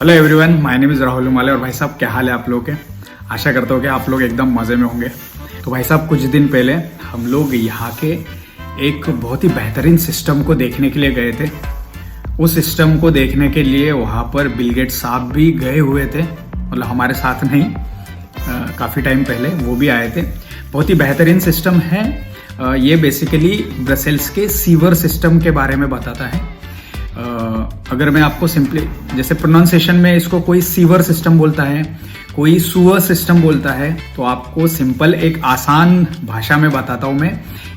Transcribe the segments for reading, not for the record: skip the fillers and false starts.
Hello everyone, my name is Rahul Umale. और भाई साहब, क्या हाल है आप लोगों के? आशा करता हूँ कि आप लोग एकदम मज़े में होंगे। तो भाई साहब, कुछ दिन पहले हम लोग यहाँ के एक बहुत ही बेहतरीन सिस्टम को देखने के लिए गए थे। उस सिस्टम को देखने के लिए वहाँ पर बिल गेट्स साहब भी गए हुए थे, मतलब हमारे साथ नहीं, काफ़ी टाइम पहले वो भी आए थे। बहुत ही बेहतरीन सिस्टम है। ये बेसिकली ब्रसेल्स के सीवर सिस्टम के बारे में बताता है। अगर मैं आपको सिंपली, जैसे प्रोनाउंसिएशन में इसको कोई सीवर सिस्टम बोलता है, कोई सुअर सिस्टम बोलता है, तो आपको सिंपल एक आसान भाषा में बताता हूँ मैं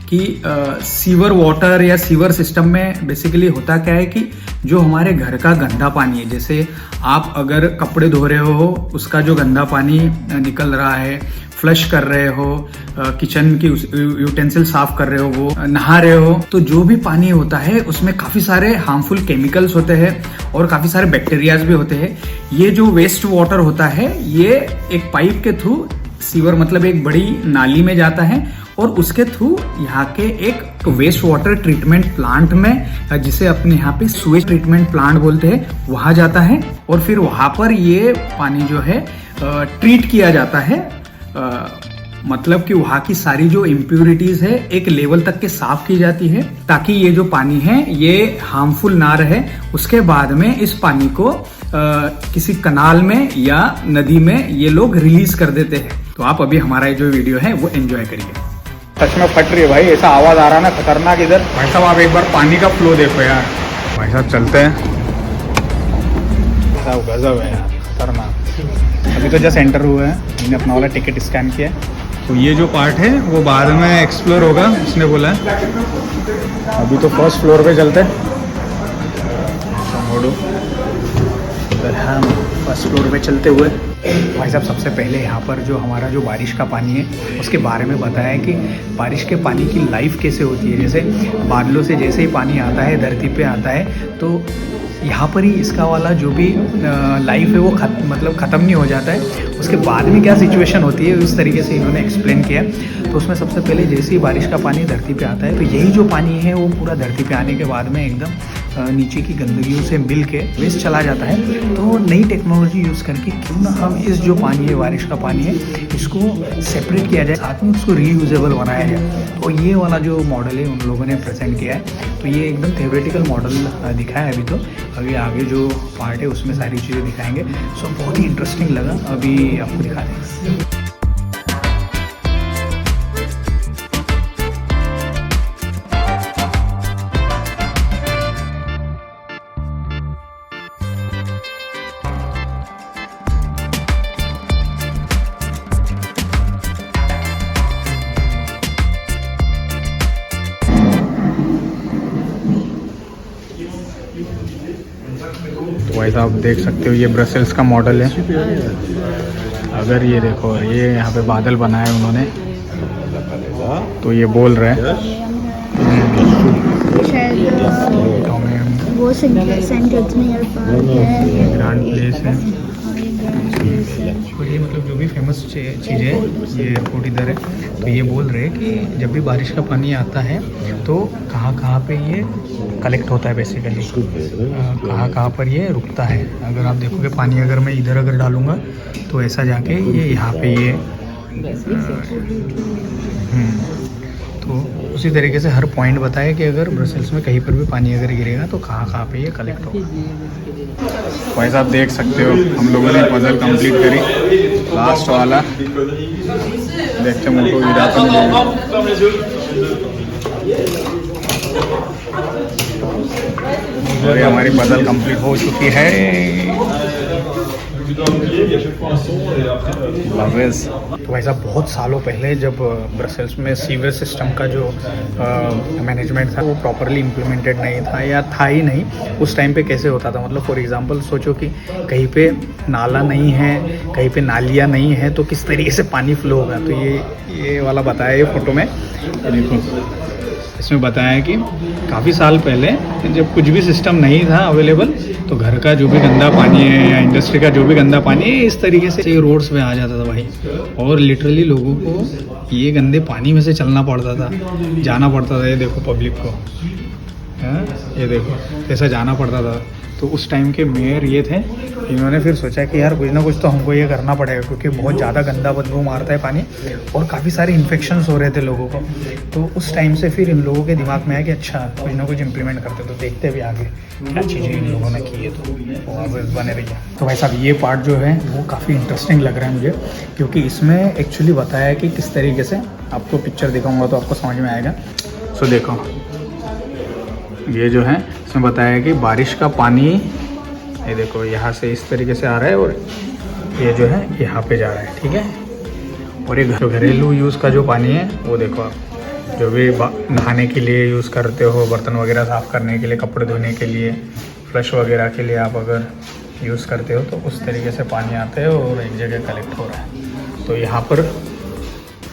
कि सीवर वाटर या सीवर सिस्टम में बेसिकली होता क्या है कि जो हमारे घर का गंदा पानी है, जैसे आप अगर कपड़े धो रहे हो, उसका जो गंदा पानी निकल रहा है, फ्लश कर रहे हो, किचन की यूटेंसिल साफ कर रहे हो, वो नहा रहे हो, तो जो भी पानी होता है उसमें काफ़ी सारे हार्मफुल केमिकल्स होते हैं और काफ़ी सारे बैक्टीरियाज भी होते हैं। ये जो वेस्ट वाटर होता है, ये एक पाइप के थ्रू, सीवर मतलब एक बड़ी नाली में जाता है और उसके थ्रू यहाँ के एक वेस्ट वाटर ट्रीटमेंट प्लांट में, जिसे अपने यहाँ पे सुएज ट्रीटमेंट प्लांट बोलते हैं, वहाँ जाता है और फिर वहाँ पर ये पानी जो है ट्रीट किया जाता है। मतलब कि वहाँ की सारी जो इम्प्यूरिटीज है एक लेवल तक के साफ की जाती है, ताकि ये जो पानी है ये हार्मफुल ना रहे। उसके बाद में इस पानी को किसी कनाल में या नदी में ये लोग रिलीज कर देते हैं। तो आप अभी हमारा ये जो वीडियो है वो एंजॉय करिए। सच में फट रही है भाई, ऐसा आवाज आ रहा ना खतरनाक इधर। भाई साहब, आप एक बार पानी का फ्लो देखो यार। भाई साहब चलते हैं, गजब है यार, खतरनाक। अभी तो जस्ट एंटर हुए हैं, हमने अपना वाला टिकट स्कैन किया है, तो ये जो पार्ट है वो बाद में एक्सप्लोर होगा, उसने बोला है। अभी तो फर्स्ट फ्लोर पे चलते हैं। हम फर्स्ट फ्लोर पे चलते हुए भाई साहब, सबसे पहले यहाँ पर जो हमारा जो बारिश का पानी है उसके बारे में बताया है कि बारिश के पानी की लाइफ कैसे होती है। जैसे बादलों से जैसे ही पानी आता है, धरती पे आता है, तो यहाँ पर ही इसका वाला जो भी लाइफ है वो मतलब ख़त्म नहीं हो जाता है। उसके बाद में क्या सिचुएशन होती है, इस तरीके से इन्होंने एक्सप्लेन किया। तो उसमें सबसे पहले जैसे ही बारिश का पानी धरती पे आता है, तो यही जो पानी है वो पूरा धरती पे आने के बाद में एकदम नीचे की गंदगियों से मिल के वेस्ट चला जाता है। तो नई टेक्नोलॉजी यूज़ करके क्यों ना हम इस जो पानी है, बारिश का पानी है, इसको सेपरेट किया जाए, साथ में उसको रीयूजेबल बनाया जाए। तो ये वाला जो मॉडल है उन लोगों ने प्रेजेंट किया है। तो ये एकदम थ्योरेटिकल मॉडल दिखाया है अभी तो। अभी आगे जो पार्ट है उसमें सारी चीज़ें दिखाएंगे। सो बहुत ही इंटरेस्टिंग लगा, अभी आपको दिखा देंगे। तो भाई साहब देख सकते हो, ये ब्रसेल्स का मॉडल है। अगर ये देखो, ये यहाँ पे बादल बनाए उन्होंने, तो ये बोल रहे हैं वो सेंटेंस में ग्रांड प्लेस है। और ये मतलब जो भी फेमस चीज़ है, ये एयरपोर्ट इधर है। तो ये बोल रहे हैं कि जब भी बारिश का पानी आता है तो कहाँ पे ये कलेक्ट होता है, बेसिकली कहाँ पर ये रुकता है। अगर आप देखोगे पानी, अगर मैं इधर अगर डालूँगा तो ऐसा जाके ये यहाँ पे ये तो उसी तरीके से हर पॉइंट बताया कि अगर ब्रसेल्स में कहीं पर भी पानी अगर गिरेगा तो कहाँ पे ये कलेक्ट होगा। भाई साहब देख सकते हो, हम लोगों ने पजल कंप्लीट करी, लास्ट वाला। देखते मोटो गिरा तो नहीं। और ये हमारी पजल कंप्लीट हो चुकी है। तो भाई साहब, बहुत सालों पहले जब ब्रसेल्स में सीवर सिस्टम का जो मैनेजमेंट था वो प्रॉपरली इम्प्लीमेंटेड नहीं था, या था ही नहीं। उस टाइम पे कैसे होता था, मतलब फॉर एग्जांपल सोचो कि कहीं पे नाला नहीं है, कहीं पे नालियाँ नहीं है, तो किस तरीके से पानी फ्लो होगा। तो ये वाला बताया ये फोटो में, देखो इसमें बताया है कि काफ़ी साल पहले जब कुछ भी सिस्टम नहीं था अवेलेबल, तो घर का जो भी गंदा पानी है या इंडस्ट्री का जो भी गंदा पानी है, इस तरीके से ये रोड्स में आ जाता था भाई। और लिटरली लोगों को ये गंदे पानी में से चलना पड़ता था, जाना पड़ता था। ये देखो पब्लिक को, ये देखो कैसा जाना पड़ता था। तो तो उस टाइम के मेयर ये थे, इन्होंने फिर सोचा कि यार कुछ ना कुछ तो हमको ये करना पड़ेगा, क्योंकि बहुत ज़्यादा गंदा बदबू मारता है पानी और काफ़ी सारे इन्फेक्शंस हो रहे थे लोगों को। तो उस टाइम से फिर इन लोगों के दिमाग में आया कि अच्छा कुछ ना कुछ इम्प्लीमेंट करते, तो देखते भी आगे क्या चीज़ें इन लोगों ने की है, तो वो अब बने रहिए। तो भाई साहब ये पार्ट जो है वो काफ़ी इंटरेस्टिंग लग रहा है मुझे, क्योंकि इसमें एक्चुअली बताया है कि किस तरीके से, आपको पिक्चर दिखाऊंगा तो आपको समझ में आएगा। सो देखो ये जो है इसमें बताया है कि बारिश का पानी, ये देखो यहाँ से इस तरीके से आ रहा है और ये जो है यहाँ पे जा रहा है, ठीक है। और ये घरेलू यूज़ का जो पानी है वो देखो आप, जो भी नहाने के लिए यूज़ करते हो, बर्तन वगैरह साफ़ करने के लिए, कपड़े धोने के लिए, फ्लश वगैरह के लिए आप अगर यूज़ करते हो तो उस तरीके से पानी आता है और एक जगह कलेक्ट हो रहा है। तो यहाँ पर,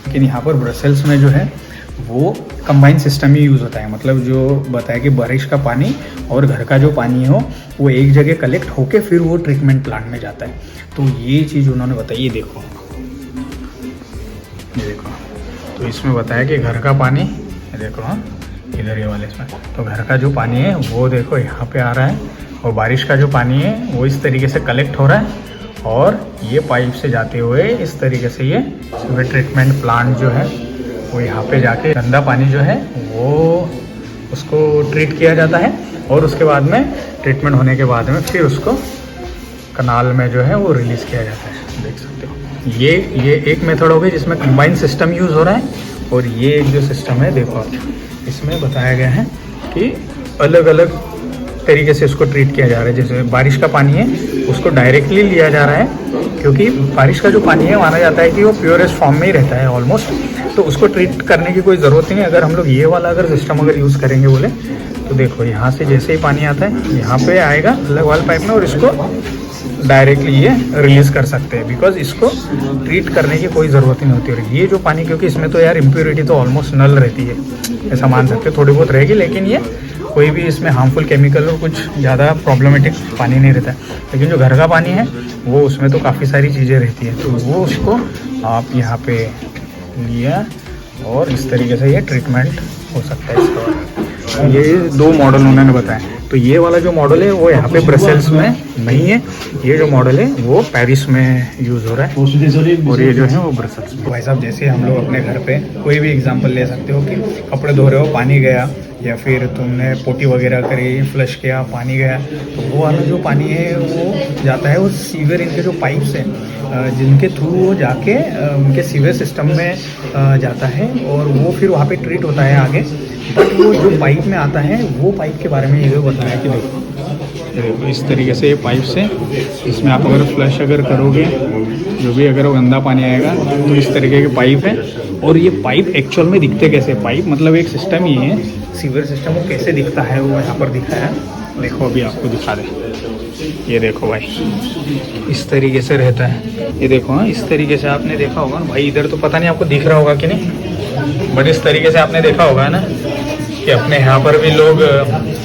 लेकिन यहाँ पर ब्रसेल्स में जो है वो कंबाइन सिस्टम ही यूज़ होता है, मतलब जो बताया कि बारिश का पानी और घर का जो पानी हो वो एक जगह कलेक्ट होके फिर वो ट्रीटमेंट प्लांट में जाता है। तो ये चीज़ उन्होंने बताई, ये देखो, ये देखो। तो इसमें बताया कि घर का पानी, ये देखो हाँ इधर ये वाले इसमें, तो घर का जो पानी है वो देखो यहाँ पे आ रहा है, और बारिश का जो पानी है वो इस तरीके से कलेक्ट हो रहा है और ये पाइप से जाते हुए इस तरीके से ये ट्रीटमेंट प्लांट जो है वो यहाँ पे जाके गंदा पानी जो है वो उसको ट्रीट किया जाता है, और उसके बाद में ट्रीटमेंट होने के बाद में फिर उसको कनाल में जो है वो रिलीज़ किया जाता है। देख सकते हो ये एक मेथड हो गई जिसमें कंबाइंड सिस्टम यूज़ हो रहा है, और ये एक जो सिस्टम है देखो आप, इसमें बताया गया है कि अलग अलग तरीके से उसको ट्रीट किया जा रहा है। जैसे बारिश का पानी है उसको डायरेक्टली लिया जा रहा है, क्योंकि बारिश का जो पानी है माना जाता है कि वो प्योरेस्ट फॉर्म में ही रहता है ऑलमोस्ट, तो उसको ट्रीट करने की कोई ज़रूरत नहीं है। अगर हम लोग ये वाला अगर सिस्टम अगर यूज़ करेंगे बोले तो देखो यहाँ से जैसे ही पानी आता है यहाँ पे आएगा अलग वाले पाइप में, और इसको डायरेक्टली ये रिलीज़ कर सकते हैं, बिकॉज इसको ट्रीट करने की कोई ज़रूरत ही नहीं होती। और ये जो पानी, क्योंकि इसमें तो यार इम्प्योरिटी तो ऑलमोस्ट नल रहती है, ऐसा मान सकते हैं, थोड़ी बहुत रहेगी, लेकिन ये कोई भी इसमें हार्मफुल केमिकल और कुछ ज़्यादा प्रॉब्लमेटिक पानी नहीं रहता है। लेकिन जो घर का पानी है वो उसमें तो काफ़ी सारी चीज़ें रहती है, तो वो उसको आप यहाँ पे लिया और इस तरीके से ये ट्रीटमेंट हो सकता है इसका। ये 2 मॉडल उन्होंने बताया। तो ये वाला जो मॉडल है वो यहाँ पे ब्रसेल्स में नहीं है, ये जो मॉडल है वो पेरिस में यूज़ हो रहा है, और ये जो है वो ब्रसेल्स में। भाई साहब जैसे हम लोग अपने घर पे कोई भी एग्जांपल ले सकते हो कि कपड़े धो रहे हो, पानी गया, या फिर तुमने पोटी वगैरह करी, फ्लश किया, पानी गया, तो वो वाला जो पानी है वो जाता है, वो सीवर इनके जो पाइप्स हैं जिनके थ्रू वो जाके उनके सीवर सिस्टम में जाता है, और वो फिर वहाँ पे ट्रीट होता है आगे। बट वो जो पाइप में आता है वो पाइप के बारे में ये बताया कि देखो इस तरीके से ये पाइप से, इसमें आप अगर फ्लश अगर करोगे जो भी अगर वो गंदा पानी आएगा तो इस तरीके के पाइप है। और ये पाइप एक्चुअल में दिखते कैसे, पाइप मतलब एक सिस्टम ही है, सीवर सिस्टम वो कैसे दिखता है वो यहाँ पर दिखा है। देखो अभी आपको दिखा दे, ये देखो भाई इस तरीके से रहता है, ये देखो हाँ इस तरीके से आपने देखा होगा भाई, इधर तो पता नहीं आपको दिख रहा होगा कि नहीं, बट इस तरीके से आपने देखा होगा ना कि अपने यहाँ पर भी लोग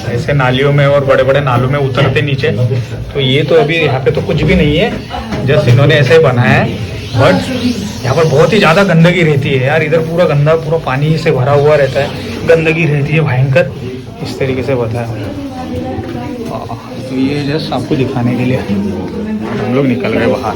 ऐसे नालियों में और बड़े बड़े नालों में उतरते नीचे। तो ये तो अभी यहाँ पे तो कुछ भी नहीं है, जस्ट इन्होंने ऐसे ही बनाया है, बट यहाँ पर बहुत ही ज़्यादा गंदगी रहती है यार, इधर पूरा गंदा पूरा पानी से भरा हुआ रहता है, गंदगी रहती है भयंकर, इस तरीके से बताया। तो ये जस्ट आपको दिखाने के लिए हम लोग निकल गए बाहर।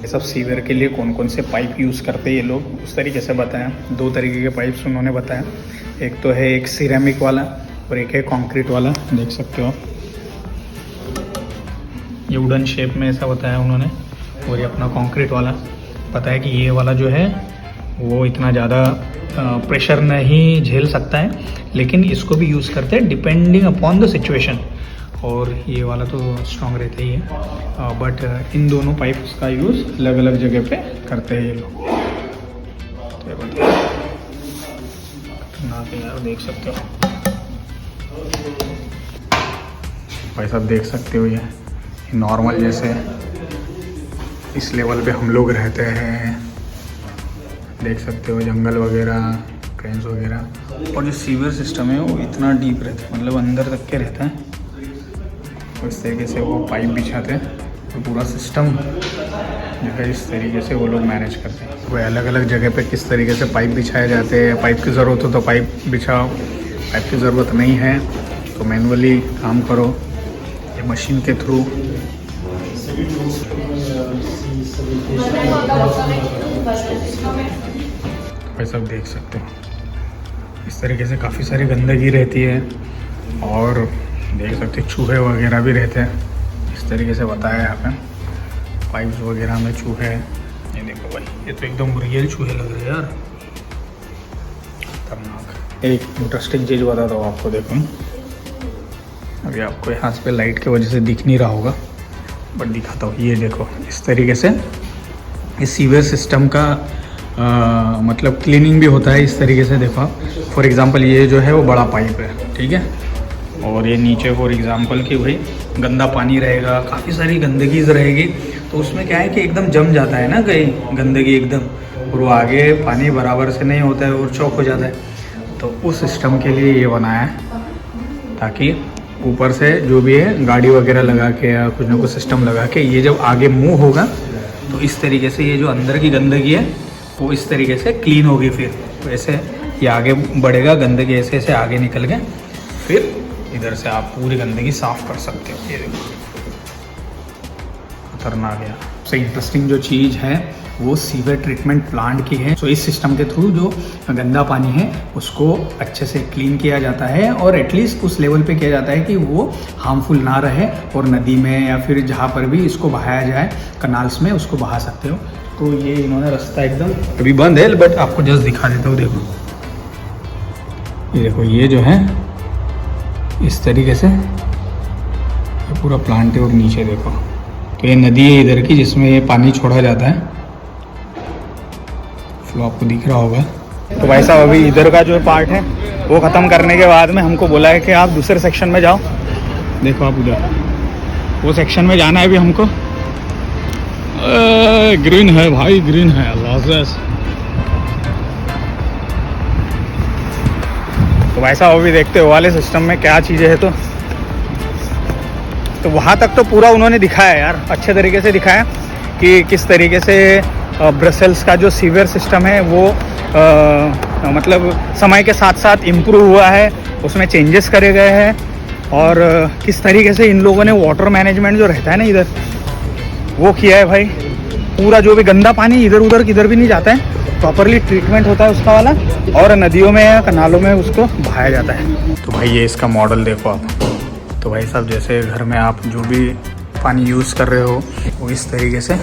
ऐसा सब सीवर के लिए कौन कौन से पाइप यूज़ करते हैं ये लोग उस तरीके से बताया। 2 तरीके के पाइप्स उन्होंने बताया, एक तो है एक सिरेमिक वाला और एक है कंक्रीट वाला, देख सकते हो ये वुडन शेप में ऐसा बताया उन्होंने। और ये अपना कंक्रीट वाला बताया कि ये वाला जो है वो इतना ज़्यादा प्रेशर नहीं झेल सकता है, लेकिन इसको भी यूज़ करते हैं डिपेंडिंग अपॉन द सिचुएशन। और ये वाला तो स्ट्रॉन्ग रहता ही है, बट इन दोनों पाइप्स का यूज़ अलग अलग जगह पे करते हैं ये लोग। तो यार देख सकते हो भाई साहब, देख सकते हो ये नॉर्मल जैसे इस लेवल पे हम लोग रहते हैं, देख सकते हो जंगल वगैरह, ट्रेन्स वगैरह। और जो सीवर सिस्टम है वो इतना डीप रहता है, मतलब अंदर तक के रहता है। तो इस तरीके से वो पाइप बिछाते हैं तो पूरा सिस्टम देखो इस तरीके से वो लोग मैनेज करते हैं। वो अलग अलग जगह पे किस तरीके से पाइप बिछाए जाते हैं। पाइप की ज़रूरत हो तो पाइप बिछाओ, पाइप की ज़रूरत नहीं है तो मैनुअली काम करो ये मशीन के थ्रू। भाई सब देख सकते हो इस तरीके से काफ़ी सारी गंदगी रहती है और देख सकते हो चूहे वगैरह भी रहते हैं। इस तरीके से बताया यहाँ पे पाइप्स वगैरह में चूहे। ये देखो भाई, ये तो एकदम रियल चूहे लग रहे हैं यार, खतरनाक। एक इंटरेस्टिंग चीज़ बताता हूँ आपको। देखो अभी आपको यहाँ पे लाइट की वजह से दिख नहीं रहा होगा बट दिखाता हूँ। ये देखो इस तरीके से इस सीवर सिस्टम का मतलब क्लीनिंग भी होता है इस तरीके से। देखो आप फॉर एग्ज़ाम्पल ये जो है वो बड़ा पाइप है, ठीक है, और ये नीचे फॉर एग्ज़ाम्पल कि भाई गंदा पानी रहेगा, काफ़ी सारी गंदगी रहेगी तो उसमें क्या है कि एकदम जम जाता है ना कहीं गंदगी एकदम, और वो आगे पानी बराबर से नहीं होता है और चौक हो जाता है। तो उस सिस्टम के लिए ये बनाया है ताकि ऊपर से जो भी है गाड़ी वगैरह लगा के या कुछ ना कुछ सिस्टम लगा के ये जब आगे मूव होगा तो इस तरीके से ये जो अंदर की गंदगी है वो इस तरीके से क्लीन होगी। फिर तो ऐसे ये आगे बढ़ेगा, गंदगी ऐसे ऐसे आगे निकल के फिर इधर से आप पूरी गंदगी साफ़ कर सकते हो। ये देखो खतरनाक है। सबसे इंटरेस्टिंग जो चीज़ है वो सीवर ट्रीटमेंट प्लांट की है। सो इस सिस्टम के थ्रू जो गंदा पानी है उसको अच्छे से क्लीन किया जाता है और एटलीस्ट उस लेवल पे किया जाता है कि वो हार्मफुल ना रहे और नदी में या फिर जहाँ पर भी इसको बहाया जाए कनाल्स में उसको बहा सकते हो। तो ये इन्होंने रास्ता एकदम अभी बंद है बट आपको जस्ट दिखा देता हूँ। देखो ये देखो ये जो है इस तरीके से ये पूरा प्लांट है और नीचे देखो तो ये नदी है इधर की जिसमें ये पानी छोड़ा जाता है। फ्लो आपको दिख रहा होगा। तो भाई साहब अभी इधर का जो पार्ट है वो ख़त्म करने के बाद में हमको बोला है कि आप दूसरे सेक्शन में जाओ। देखो आप उधर वो सेक्शन में जाना है अभी हमको। ग्रीन है भाई, ग्रीन है लॉसेस। तो भाई साहब अभी देखते हो वाले सिस्टम में क्या चीज़ें है। तो वहाँ तक तो पूरा उन्होंने दिखाया यार, अच्छे तरीके से दिखाया कि किस तरीके से ब्रसेल्स का जो सीवर सिस्टम है वो मतलब समय के साथ साथ इम्प्रूव हुआ है, उसमें चेंजेस करे गए हैं और किस तरीके से इन लोगों ने वाटर मैनेजमेंट जो रहता है ना इधर वो किया है। भाई पूरा जो भी गंदा पानी इधर उधर किधर भी नहीं जाता है, प्रॉपरली ट्रीटमेंट होता है उसका वाला और नदियों में या कनालों में उसको बहाया जाता है। तो भाई ये इसका मॉडल देखो आप। तो भाई साहब जैसे घर में आप जो भी पानी यूज़ कर रहे हो वो इस तरीके से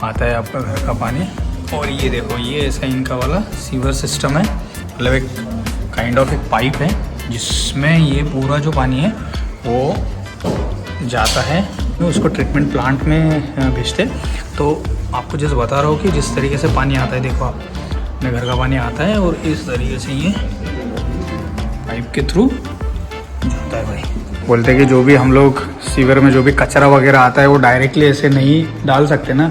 आता है आपका घर का पानी। और ये देखो ये ऐसा इनका वाला सीवर सिस्टम है, मतलब एक काइंड ऑफ एक पाइप है जिसमें ये पूरा जो पानी है वो जाता है, उसको ट्रीटमेंट प्लांट में भेजते। तो आपको जैसे बता रहा हूँ कि जिस तरीके से पानी आता है, देखो आप अपने घर का पानी आता है और इस तरीके से ये पाइप के थ्रू जाता है। भाई बोलते हैं कि जो भी हम लोग सीवर में जो भी कचरा वगैरह आता है वो डायरेक्टली ऐसे नहीं डाल सकते ना,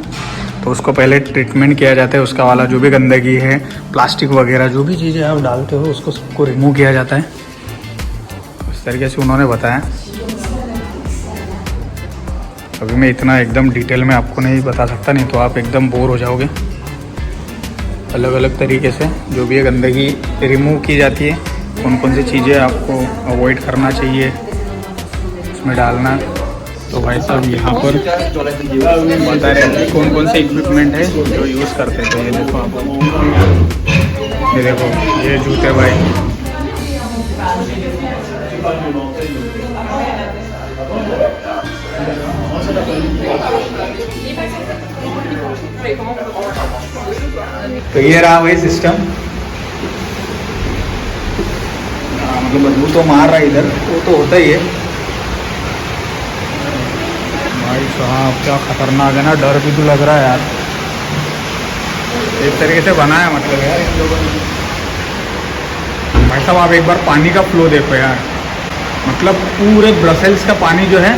तो उसको पहले ट्रीटमेंट किया जाता है। उसका वाला जो भी गंदगी है, प्लास्टिक वगैरह जो भी चीज़ें आप डालते हो उसको सबको रिमूव किया जाता है। इस तरीके से उन्होंने बताया। अभी मैं इतना एकदम डिटेल में आपको नहीं बता सकता, नहीं तो आप एकदम बोर हो जाओगे। अलग अलग तरीके से जो भी है गंदगी रिमूव की जाती है, कौन कौन सी चीज़ें आपको अवॉइड करना चाहिए इसमें डालना। तो भाई साहब यहाँ पर बता रहे हैं कौन कौन से इक्विपमेंट है जो यूज़ करते थे। ये देखो आप, ये देखो ये जूते भाई, तो ये रहा वही सिस्टम। मतलब बदबू तो मार रहा है इधर, वो तो होता ही है। भाई साहब क्या खतरनाक है ना, डर भी तो लग रहा है यार। एक तरीके से बनाया मतलब यार इन लोगों ने। भाई साहब आप एक बार पानी का फ्लो देखो यार, मतलब पूरे ब्रसेल्स का पानी जो है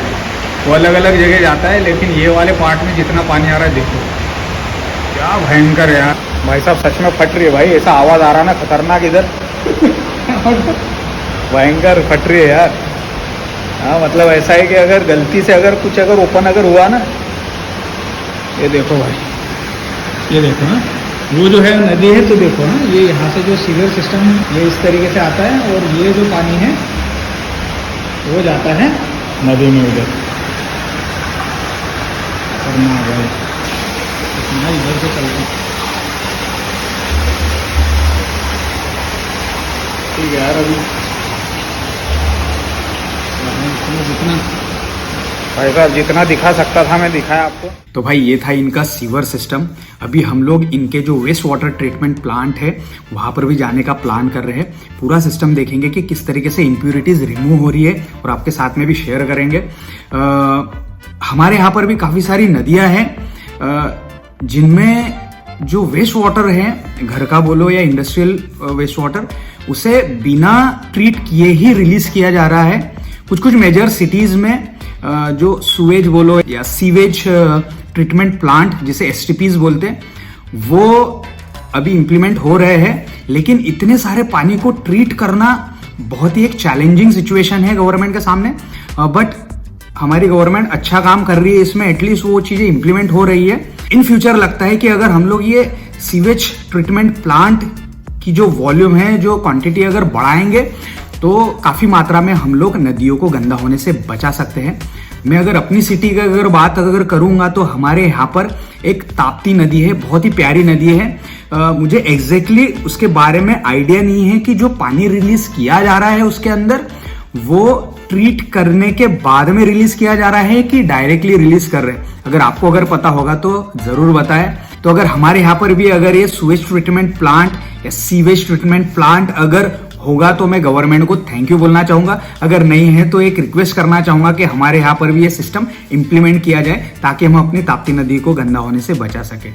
वो अलग अलग जगह जाता है, लेकिन ये वाले पार्ट में जितना पानी आ रहा है देखो क्या भयंकर है यार। भाई साहब सच में फट रही है भाई, ऐसा आवाज़ आ रहा ना खतरनाक इधर भयंकर फट रही है यार। हाँ मतलब ऐसा है कि अगर गलती से अगर कुछ अगर ओपन अगर हुआ ना ये देखो भाई, ये देखो ना, वो जो है नदी है, तो देखो ना ये यहाँ से जो सीवर सिस्टम ये इस तरीके से आता है और ये जो पानी है वो जाता है नदी में उधर। खतरनाक है इतना, इधर से चलते ठीक है यार। अभी जितना भाई साहब जितना दिखा सकता था मैं दिखाया आपको। तो भाई ये था इनका सीवर सिस्टम। अभी हम लोग इनके जो वेस्ट वाटर ट्रीटमेंट प्लांट है वहां पर भी जाने का प्लान कर रहे हैं। पूरा सिस्टम देखेंगे कि किस तरीके से इम्प्यूरिटीज रिमूव हो रही है और आपके साथ में भी शेयर करेंगे। हमारे यहाँ पर भी काफी सारी नदियां हैं जिनमें जो वेस्ट वाटर है, घर का बोलो या इंडस्ट्रियल वेस्ट वाटर, उसे बिना ट्रीट किए ही रिलीज किया जा रहा है। कुछ कुछ मेजर सिटीज में जो सुवेज बोलो या सीवेज ट्रीटमेंट प्लांट जिसे एसटीपीज बोलते हैं, वो अभी इंप्लीमेंट हो रहे हैं। लेकिन इतने सारे पानी को ट्रीट करना बहुत ही एक चैलेंजिंग सिचुएशन है गवर्नमेंट के सामने। बट हमारी गवर्नमेंट अच्छा काम कर रही है इसमें, एटलीस्ट वो चीजें इंप्लीमेंट हो रही है। इन फ्यूचर लगता है कि अगर हम लोग ये सीवेज ट्रीटमेंट प्लांट की जो वॉल्यूम है, जो क्वांटिटी अगर बढ़ाएंगे तो काफी मात्रा में हम लोग नदियों को गंदा होने से बचा सकते हैं। मैं अगर अपनी सिटी की अगर बात करूंगा तो हमारे यहाँ पर एक ताप्ती नदी है, बहुत ही प्यारी नदी है। मुझे एग्जैक्टली उसके बारे में आइडिया नहीं है कि जो पानी रिलीज किया जा रहा है उसके अंदर वो ट्रीट करने के बाद में रिलीज किया जा रहा है कि डायरेक्टली रिलीज कर रहे हैं। अगर आपको अगर पता होगा तो जरूर बताएं। तो अगर हमारे यहाँ पर भी अगर ये सुवेज ट्रीटमेंट प्लांट या सीवेज ट्रीटमेंट प्लांट अगर होगा तो मैं गवर्नमेंट को थैंक यू बोलना चाहूंगा। अगर नहीं है तो एक रिक्वेस्ट करना चाहूंगा कि हमारे यहाँ पर भी ये सिस्टम इंप्लीमेंट किया जाए ताकि हम अपनी ताप्ती नदी को गंदा होने से बचा सके।